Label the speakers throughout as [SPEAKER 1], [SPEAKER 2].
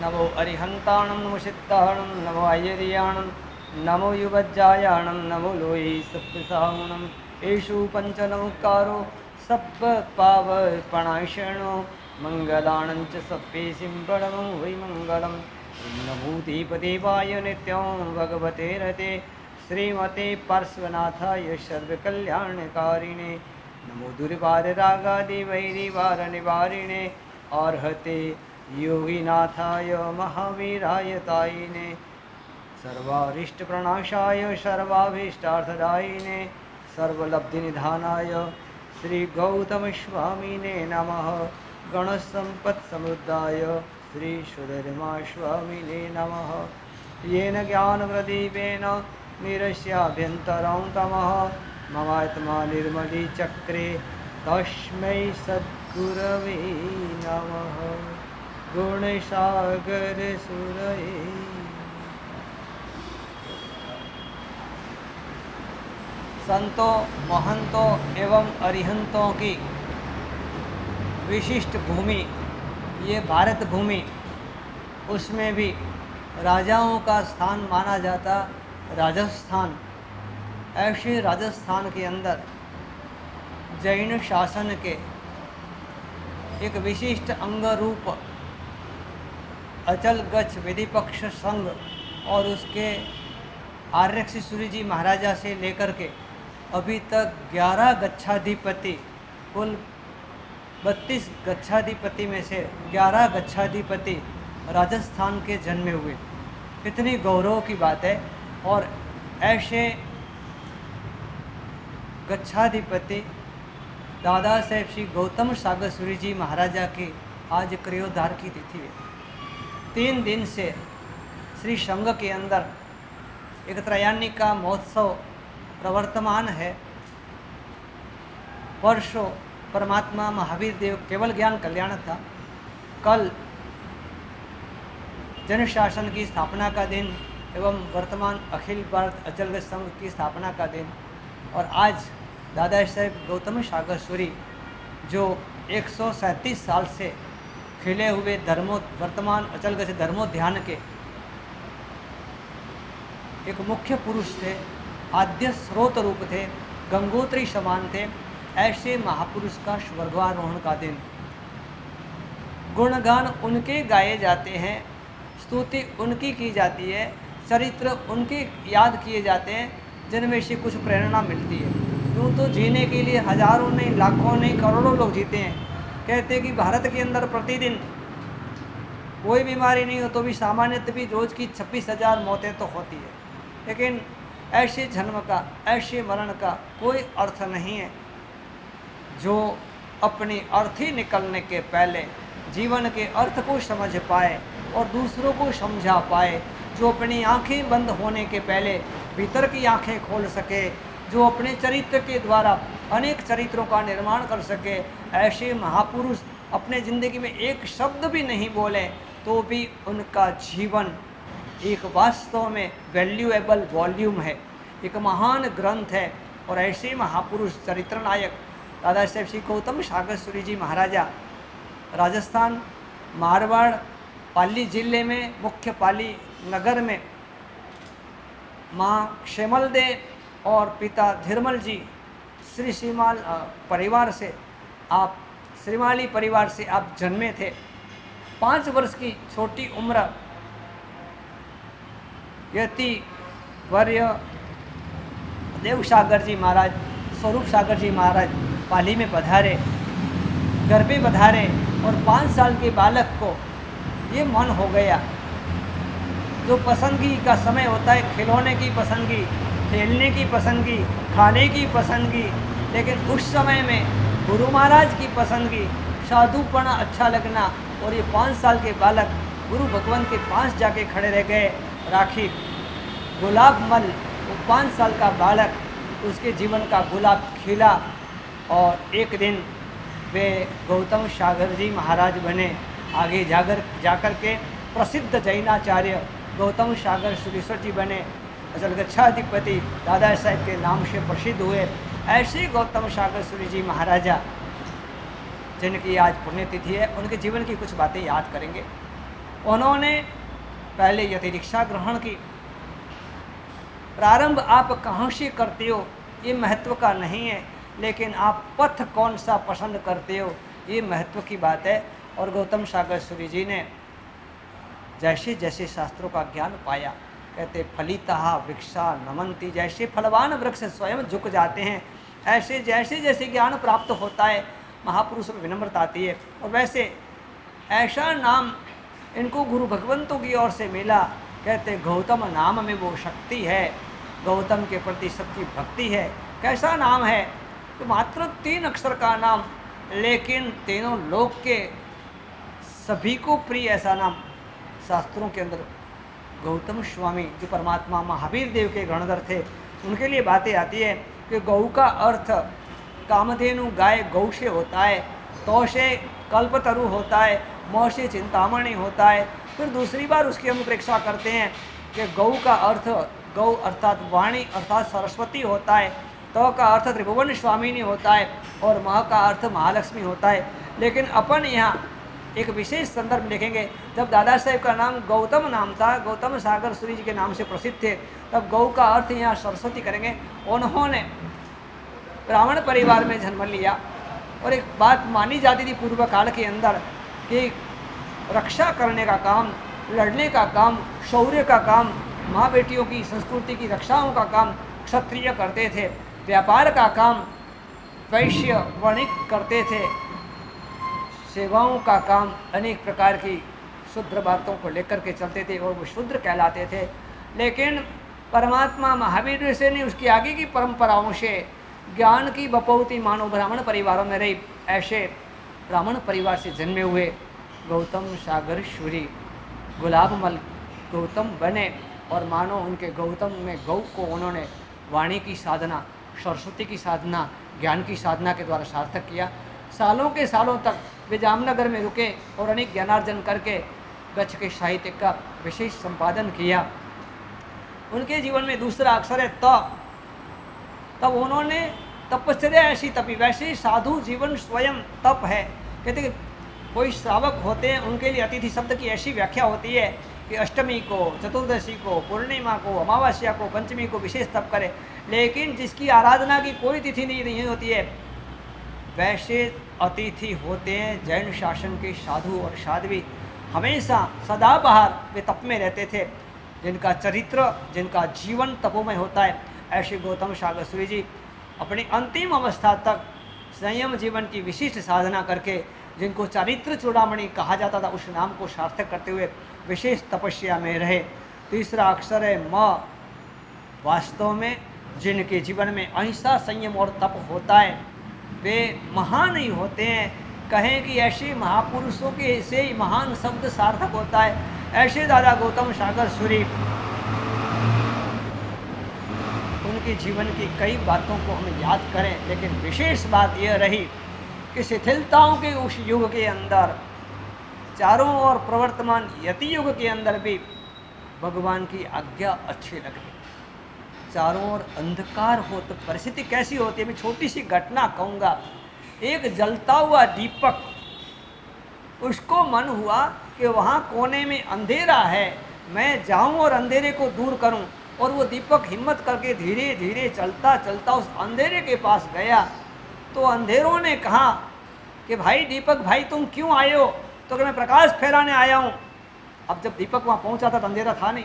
[SPEAKER 1] नमो अरिहंताणं नमो सिद्धाणं नमो आयर्याणं नमो युवज्जायाणं नमो लोये सप्तसाहणं येषु पंचनमकारो सप्त पावपणाशनो मंगलाणं च सप्पे सिंपणं वै मंगलम नमो देवदेवाय नित्यं भगवते रते श्रीमते पार्श्वनाथाय सर्वकल्याणकारिणे नमो दुर्वाररागादि वैरिवारनिवारिणे अर्हते योगीनाथाय महावीराय तायिने सर्वारिष्टप्रणाशाय सर्वाभीष्टार्थदायिने सर्वलब्धिनिधानाय श्री गौतमस्वामिने नमः गणसम्पत्समुद्राय श्री सुधर्मा स्वामिने नमः येन ज्ञानप्रदीपेन निरस्याभ्यन्तरं तमः ममात्मा निर्मली चक्रे तस्मै सद्गुरवे नमः गुणसागर सुरये। संतों महंतों एवं अरिहंतों की विशिष्ट भूमि ये भारत भूमि, उसमें भी राजाओं का स्थान माना जाता राजस्थान। ऐसे राजस्थान के अंदर जैन शासन के एक विशिष्ट अंग रूप अचल गच्छ विधिपक्ष संघ और उसके आर्यक सूरी जी महाराजा से लेकर के अभी तक 11 गच्छाधिपति, कुल 32 गच्छाधिपति में से 11 गच्छाधिपति राजस्थान के जन्मे हुए। कितनी गौरव की बात है। और ऐसे गच्छाधिपति दादा साहेब श्री गौतम सागर सूरी जी महाराजा की आज क्रयोद्धार की तिथि है। 3 दिन से श्री संघ के अंदर एक त्रयान्नी का महोत्सव प्रवर्तमान है। परसों परमात्मा महावीर देव केवल ज्ञान कल्याण था, कल जन शासन की स्थापना का दिन एवं वर्तमान अखिल भारत अचल संघ की स्थापना का दिन, और आज दादा साहेब गौतम सागर सूरी जो 137 साल से खिले हुए वर्तमान अचलगच्छ धर्मोद्यान के एक मुख्य पुरुष थे, आद्य स्रोत रूप थे, गंगोत्री समान थे। ऐसे महापुरुष का स्वर्गारोहण का दिन, गुणगान उनके गाए जाते हैं, स्तुति उनकी की जाती है, चरित्र उनके याद किए जाते हैं, जिनमें से कुछ प्रेरणा मिलती है। यूँ तो जीने के लिए हजारों नहीं, लाखों नहीं, करोड़ों लोग जीते हैं। कहते हैं कि भारत के अंदर प्रतिदिन कोई बीमारी नहीं हो तो भी सामान्यतः भी रोज की 26,000 मौतें तो होती है, लेकिन ऐसे जन्म का, ऐसे मरण का कोई अर्थ नहीं है। जो अपनी अर्थी निकलने के पहले जीवन के अर्थ को समझ पाए और दूसरों को समझा पाए, जो अपनी आंखें बंद होने के पहले भीतर की आंखें खोल सके, जो अपने चरित्र के द्वारा अनेक चरित्रों का निर्माण कर सके, ऐसे महापुरुष अपने ज़िंदगी में एक शब्द भी नहीं बोले तो भी उनका जीवन एक वास्तव में वैल्यूएबल वॉल्यूम है, एक महान ग्रंथ है। और ऐसे महापुरुष चरित्र नायक दादा साहेब श्री गौतम सागर सूरी जी महाराजा राजस्थान मारवाड़ पाली जिले में मुख्य पाली नगर में माँ क्षेमल दे और पिता धीरमल जी श्री श्रीमाल परिवार से आप श्रीमाली परिवार से आप जन्मे थे। 5 वर्ष की छोटी उम्र यति वर्य देव सागर जी महाराज, स्वरूप सागर जी महाराज पाली में पधारे, घर पे पधारे और 5 साल के बालक को ये मन हो गया, जो पसंदगी का समय होता है, खिलौने की पसंदगी, खेलने की पसंदगी, खाने की पसंदगी, लेकिन उस समय में गुरु महाराज की पसंदगी, साधुपना अच्छा लगना। और ये 5 साल के बालक गुरु भगवान के पास जाके खड़े रह गए। राखी गुलाब मल, वो 5 साल का बालक, उसके जीवन का गुलाब खिला और एक दिन वे गौतम सागर जी महाराज बने। आगे जाकर के प्रसिद्ध जैनाचार्य गौतम सागर सुरेश्वर जी बने, अचलगच्छाधिपति दादा साहेब के नाम से प्रसिद्ध हुए। ऐसे गौतम सागर सूरी जी महाराजा जिनकी आज पुण्यतिथि है, उनके जीवन की कुछ बातें याद करेंगे। उन्होंने पहले यति दीक्षा ग्रहण की। प्रारंभ आप कहाँ से करते हो ये महत्व का नहीं है, लेकिन आप पथ कौन सा पसंद करते हो ये महत्व की बात है। और गौतम सागर सूरी जी ने जैसे जैसे शास्त्रों का ज्ञान पाया, कहते फलितः वृक्षा नमन्ति, जैसे फलवान वृक्ष स्वयं झुक जाते हैं, ऐसे जैसे जैसे ज्ञान प्राप्त होता है महापुरुषों में विनम्रता आती है। और वैसे ऐसा नाम इनको गुरु भगवंतों की ओर से मिला। कहते गौतम नाम में वो शक्ति है, गौतम के प्रति सबकी भक्ति है। कैसा नाम है? तो मात्र 3 अक्षर का नाम, लेकिन तीनों लोक के सभी को प्रिय ऐसा नाम। शास्त्रों के अंदर गौतम स्वामी जो परमात्मा महावीर देव के गणधर थे, उनके लिए बातें आती है कि गौ का अर्थ कामधेनु गाय गौ से होता है, तो से कल्पतरु होता है, मोह से चिंतामणि होता है। फिर दूसरी बार उसकी हम प्रेक्षा करते हैं कि गौ का अर्थ गौ अर्थात वाणी अर्थात सरस्वती होता है, तो का अर्थ त्रिभुवन स्वामिनी होता है, और मह का अर्थ महालक्ष्मी होता है। लेकिन अपन यहाँ एक विशेष संदर्भ देखेंगे, जब दादा साहेब का नाम गौतम नाम था, गौतम सागर सूरी जी के नाम से प्रसिद्ध थे, तब गौ का अर्थ यहाँ सरस्वती करेंगे। उन्होंने ब्राह्मण परिवार में जन्म लिया, और एक बात मानी जाती थी पूर्व काल के अंदर कि रक्षा करने का काम, लड़ने का काम, शौर्य का काम, माँ बेटियों की संस्कृति की रक्षाओं का काम क्षत्रिय करते थे, व्यापार का काम वैश्य वणिक करते थे, सेवाओं का काम अनेक प्रकार की शूद्र बातों को लेकर के चलते थे और वो शूद्र कहलाते थे। लेकिन परमात्मा महावीर से ने उसकी आगे की परंपराओं से ज्ञान की बपौती मानो ब्राह्मण परिवारों में रही। ऐसे ब्राह्मण परिवार से जन्मे हुए गौतम सागर सूरी गुलाबमल गौतम बने, और मानो उनके गौतम में गौ को उन्होंने वाणी की साधना, सरस्वती की साधना, ज्ञान की साधना के द्वारा सार्थक किया। सालों के सालों तक वे जामनगर में रुके और अनेक ज्ञानार्जन करके गच्छ के साहित्य का विशेष संपादन किया। उनके जीवन में दूसरा अक्षर है त। तब उन्होंने तपस्या ऐसी तपी, वैसे साधु जीवन स्वयं तप है। कहते कि कोई श्रावक होते हैं, उनके लिए अतिथि शब्द की ऐसी व्याख्या होती है कि अष्टमी को, चतुर्दशी को, पूर्णिमा को, अमावस्या को, पंचमी को विशेष तप करे। लेकिन जिसकी आराधना की कोई तिथि नहीं होती है, वैसे अतिथि होते हैं जैन शासन के साधु और साध्वी। हमेशा सदाबहार वे तप में रहते थे, जिनका चरित्र, जिनका जीवन तपोमय होता है। ऐसे गौतम सागर सूरी जी अपनी अंतिम अवस्था तक संयम जीवन की विशिष्ट साधना करके, जिनको चारित्र चूड़ामणि कहा जाता था, उस नाम को सार्थक करते हुए विशेष तपस्या में रहे। तीसरा अक्षर है म। वास्तव में जिनके जीवन में अहिंसा, संयम और तप होता है, वे महान ही होते हैं। कहें कि ऐसे महापुरुषों के से ही महान शब्द सार्थक होता है। ऐसे दादा गौतम सागर सूरी, उनके जीवन की कई बातों को हम याद करें, लेकिन विशेष बात यह रही कि शिथिलताओं के उस युग के अंदर, चारों ओर प्रवर्तमान यति युग के अंदर भी भगवान की आज्ञा अच्छी लगी। चारों ओर अंधकार हो तो परिस्थिति कैसी होती है? मैं छोटी सी घटना कहूँगा। एक जलता हुआ दीपक, उसको मन हुआ कि वहाँ कोने में अंधेरा है, मैं जाऊँ और अंधेरे को दूर करूँ। और वो दीपक हिम्मत करके धीरे धीरे चलता चलता उस अंधेरे के पास गया। तो अंधेरों ने कहा कि भाई दीपक भाई तुम क्यों आए हो? तो कि मैं प्रकाश फैलाने आया हूँ। अब जब दीपक वहाँ पहुँचा था तो अंधेरा था नहीं।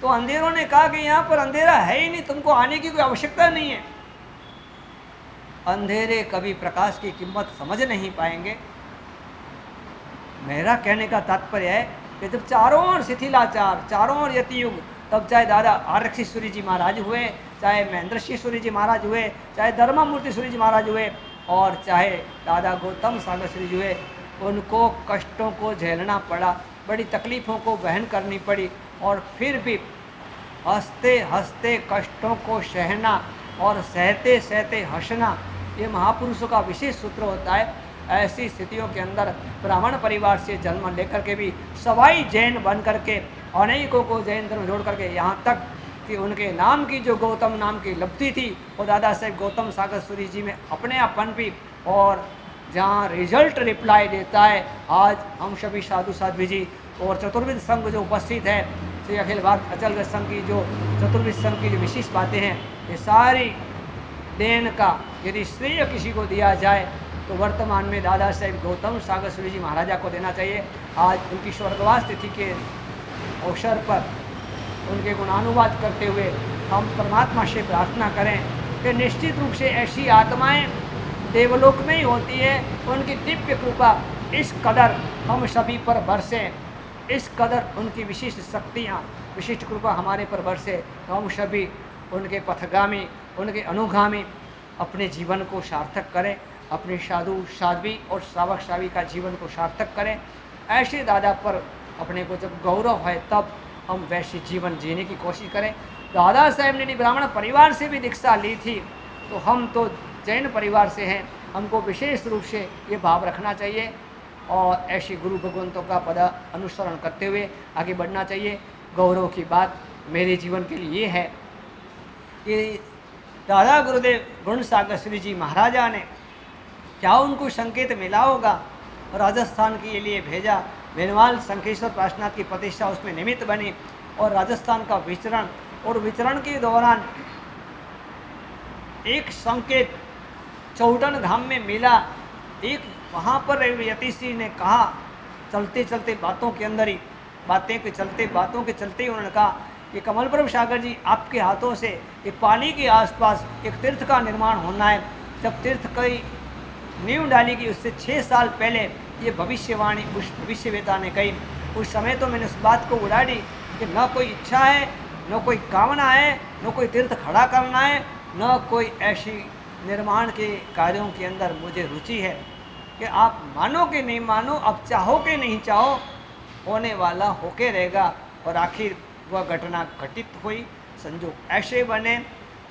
[SPEAKER 1] तो अंधेरों ने कहा कि यहाँ पर अंधेरा है ही नहीं, तुमको आने की कोई आवश्यकता नहीं है। अंधेरे कभी प्रकाश की कीमत समझ नहीं पाएंगे। मेरा कहने का तात्पर्य है कि जब चारों ओर शिथिलाचार, चारों ओर यति युग, तब चाहे दादा आरक्षी सूरी जी महाराज हुए, चाहे महेंद्र सिंह सूरी जी महाराज हुए, चाहे धर्मामूर्ति सूरी जी महाराज हुए, और चाहे दादा गौतम सागर सूरी जी हुए, उनको कष्टों को झेलना पड़ा, बड़ी तकलीफ़ों को वहन करनी पड़ी। और फिर भी हंसते हंसते कष्टों को सहना और सहते सहते हंसना, ये महापुरुषों का विशेष सूत्र होता है। ऐसी स्थितियों के अंदर ब्राह्मण परिवार से जन्म लेकर के भी सवाई जैन बन करके अनेकों को जैन धर्म जोड़ करके, यहाँ तक कि उनके नाम की जो गौतम नाम की लब्धि थी, वो दादा साहेब गौतम सागर सूरी जी में अपने आप पनपी। और जहाँ रिजल्ट रिप्लाई देता है। आज हम सभी साधु साध्वी जी और चतुर्विद संघ जो उपस्थित है, श्री अखिल भारत अचल संघ की जो चतुर्विद संघ की जो विशेष बातें हैं, ये सारी देन का यदि श्रेय किसी को दिया जाए तो वर्तमान में दादा साहेब गौतम सागर सूरी जी महाराजा को देना चाहिए। आज उनकी स्वर्गवास तिथि के अवसर पर उनके गुणानुवाद करते हुए हम परमात्मा से प्रार्थना करें कि निश्चित रूप से ऐसी आत्माएं देवलोक में ही होती है, उनकी दिव्य कृपा इस कदर हम सभी पर बरसे, इस कदर उनकी विशिष्ट शक्तियाँ विशिष्ट कृपा हमारे पर बरसे, तो हम सभी उनके पथगामी उनके अनुगामी अपने जीवन को सार्थक करें, अपने साधु साध्वी और श्रावक श्राविका जीवन को सार्थक करें। ऐसे दादा पर अपने को जब गौरव है तब हम वैसे जीवन जीने की कोशिश करें। दादा साहेब ने ब्राह्मण परिवार से भी दीक्षा ली थी, तो हम तो जैन परिवार से हैं, हमको विशेष रूप से ये भाव रखना चाहिए और ऐसे गुरु भगवंतों का पद अनुसरण करते हुए आगे बढ़ना चाहिए। गौरव की बात मेरे जीवन के लिए ये है कि दादा गुरुदेव गुण सागर श्री जी महाराजा ने क्या उनको संकेत मिला होगा, राजस्थान के लिए भेजा, बेनवाल शंखेश्वर प्राशनाथ की प्रतिष्ठा उसमें निमित्त बनी और राजस्थान का विचरण, और विचरण के दौरान एक संकेत चौड़न धाम में मिला। एक वहाँ पर यतीश्री ने कहा, चलते चलते बातों के अंदर ही बातें के चलते ही उन्होंने कहा कि कमल प्रभु सागर जी आपके हाथों से ये पानी के आसपास एक तीर्थ का निर्माण होना है। जब तीर्थ की नींव डाली गई उससे 6 साल पहले ये भविष्यवाणी उस भविष्यवेता ने कही। उस समय तो मैंने उस बात को उड़ा दी कि न कोई इच्छा है, न कोई कामना है, न कोई तीर्थ खड़ा करना है, न कोई ऐसी निर्माण के कार्यों के अंदर मुझे रुचि है कि आप मानो कि नहीं मानो, अब चाहो कि नहीं चाहो, होने वाला होके रहेगा। और आखिर वह घटना घटित हुई, संजोग ऐसे बने।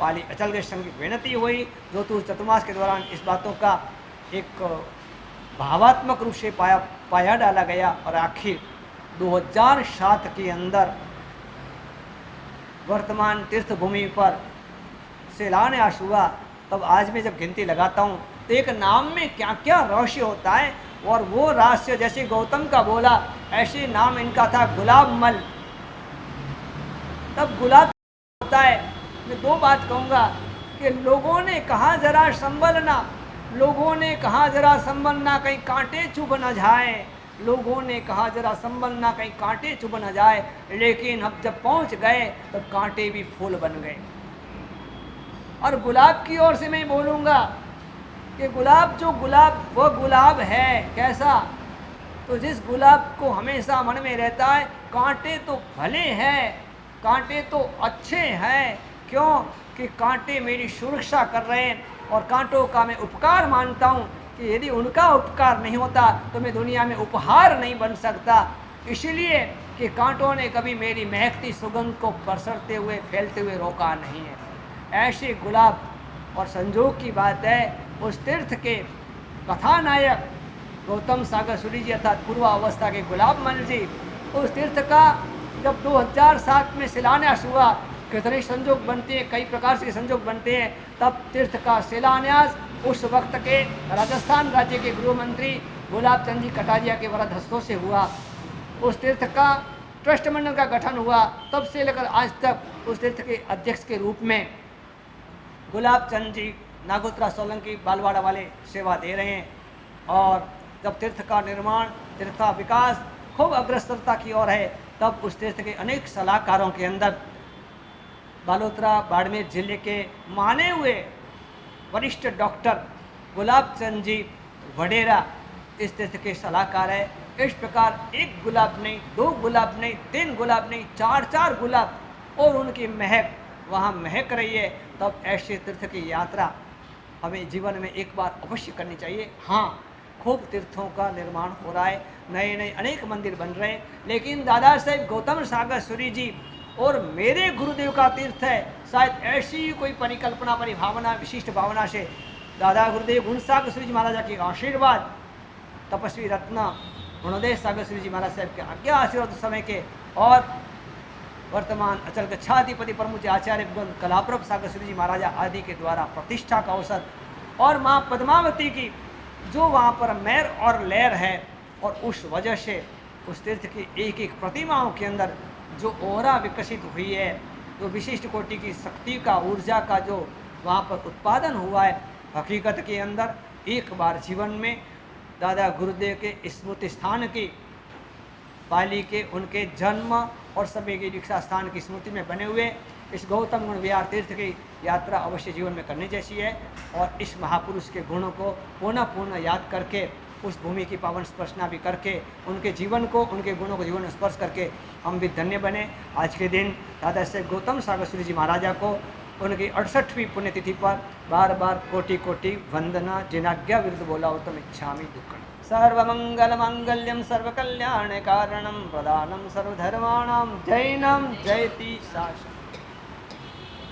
[SPEAKER 1] पाली अचल के संग की विनती हुई, जोतु चतुर्मास के दौरान इस बातों का एक भावात्मक रूप से पाया डाला गया और आखिर 2007 के अंदर वर्तमान तीर्थ भूमि पर शिलान्यास हुआ। तब आज मैं जब गिनती लगाता हूँ तो एक नाम में क्या क्या रहस्य होता है, और वो रहस्य जैसे गौतम का बोला ऐसे नाम इनका था गुलाब मल। तब गुलाब होता है, मैं 2 बात कहूँगा कि लोगों ने कहा जरा संभलना, लोगों ने कहा जरा संभलना कहीं कांटे चुभ न जाए, लोगों ने कहा जरा संभलना कहीं कांटे चुभ न जाए, लेकिन अब जब पहुँच गए तब कांटे भी फूल बन गए। और गुलाब की ओर से मैं बोलूँगा कि गुलाब जो गुलाब वो गुलाब है कैसा, तो जिस गुलाब को हमेशा मन में रहता है कांटे तो भले हैं, कांटे तो अच्छे हैं, क्यों कि कांटे मेरी सुरक्षा कर रहे हैं और कांटों का मैं उपकार मानता हूँ कि यदि उनका उपकार नहीं होता तो मैं दुनिया में उपहार नहीं बन सकता। इसलिए कि कांटों ने कभी मेरी महकती सुगंध को पसरते हुए फैलते हुए रोका नहीं है। ऐसे गुलाब, और संजोग की बात है उस तीर्थ के कथानायक गौतम सागर सूरी जी अर्थात पूर्वावस्था के गुलाब मल जी, उस तीर्थ का जब 2007 में शिलान्यास हुआ, कितने संजोग बनते हैं, कई प्रकार से संजोग बनते हैं। तब तीर्थ का शिलान्यास उस वक्त के राजस्थान राज्य के गृह मंत्री गुलाब चंद जी कटारिया के वरद हस्तों से हुआ। उस तीर्थ का ट्रस्ट मंडल का गठन हुआ, तब से लेकर आज तक उस तीर्थ के अध्यक्ष के रूप में गुलाब चंद जी नागोत्रा सोलंकी बालवाड़ा वाले सेवा दे रहे हैं। और जब तीर्थ का निर्माण, तीर्थ का विकास खूब अग्रसरता की ओर है, तब उस तीर्थ के अनेक सलाहकारों के अंदर बालोतरा बाड़मेर जिले के माने हुए वरिष्ठ डॉक्टर गुलाब चंद जी वडेरा इस तीर्थ के सलाहकार है। इस प्रकार 1 गुलाब नहीं, 2 गुलाब नहीं, 3 गुलाब नहीं, 4 गुलाब और उनकी महक वहाँ महक रही है। तब ऐसे तीर्थ की यात्रा हमें जीवन में एक बार अवश्य करनी चाहिए। हाँ, खूब तीर्थों का निर्माण हो रहा है, नए नए अनेक मंदिर बन रहे हैं, लेकिन दादा साहेब गौतम सागर सूरी जी और मेरे गुरुदेव का तीर्थ है। शायद ऐसी कोई परिकल्पना, परिभावना, विशिष्ट भावना से दादा गुरुदेव गुण सागर सूरी जी महाराजा के आशीर्वाद, तपस्वी रत्न गुणोदय सागर सूरी जी महाराज साहब के आज्ञा आशीर्वाद उस समय के, और वर्तमान अचल गच्छाधिपति प्रमुख आचार्य कलाप्रभ सागर सूरी जी महाराजा आदि के द्वारा प्रतिष्ठा का अवसर, और माँ पद्मावती की जो वहाँ पर मैर और लहर है, और उस वजह से उस तीर्थ की एक एक प्रतिमाओं के अंदर जो ओरा विकसित हुई है, जो विशिष्ट कोटि की शक्ति का, ऊर्जा का जो वहाँ पर उत्पादन हुआ है, हकीकत के अंदर एक बार जीवन में दादा गुरुदेव के स्मृति स्थान की, पाली के उनके जन्म और सभी की दीक्षा स्थान की स्मृति में बने हुए इस गौतम गुण विहार तीर्थ की यात्रा अवश्य जीवन में करनी जैसी है। और इस महापुरुष के गुणों को पुनः पुनः याद करके, उस भूमि की पावन स्पर्शना भी करके, उनके जीवन को, उनके गुणों को जीवन में स्पर्श करके हम भी धन्य बने। आज के दिन दादा श्री गौतम सागर सूर्य जी महाराजा को उनकी 68वीं पुण्यतिथि पर बार बार कोटि कोटि वंदना। जिनाज्ञा विरुद्ध बोला हो तुम इच्छामि दुक्कड़। सर्वमंगल मांगल्यम सर्वकल्याण कारणम प्रदानम सर्वधर्माणां जैनम जयति शाश्वतम्।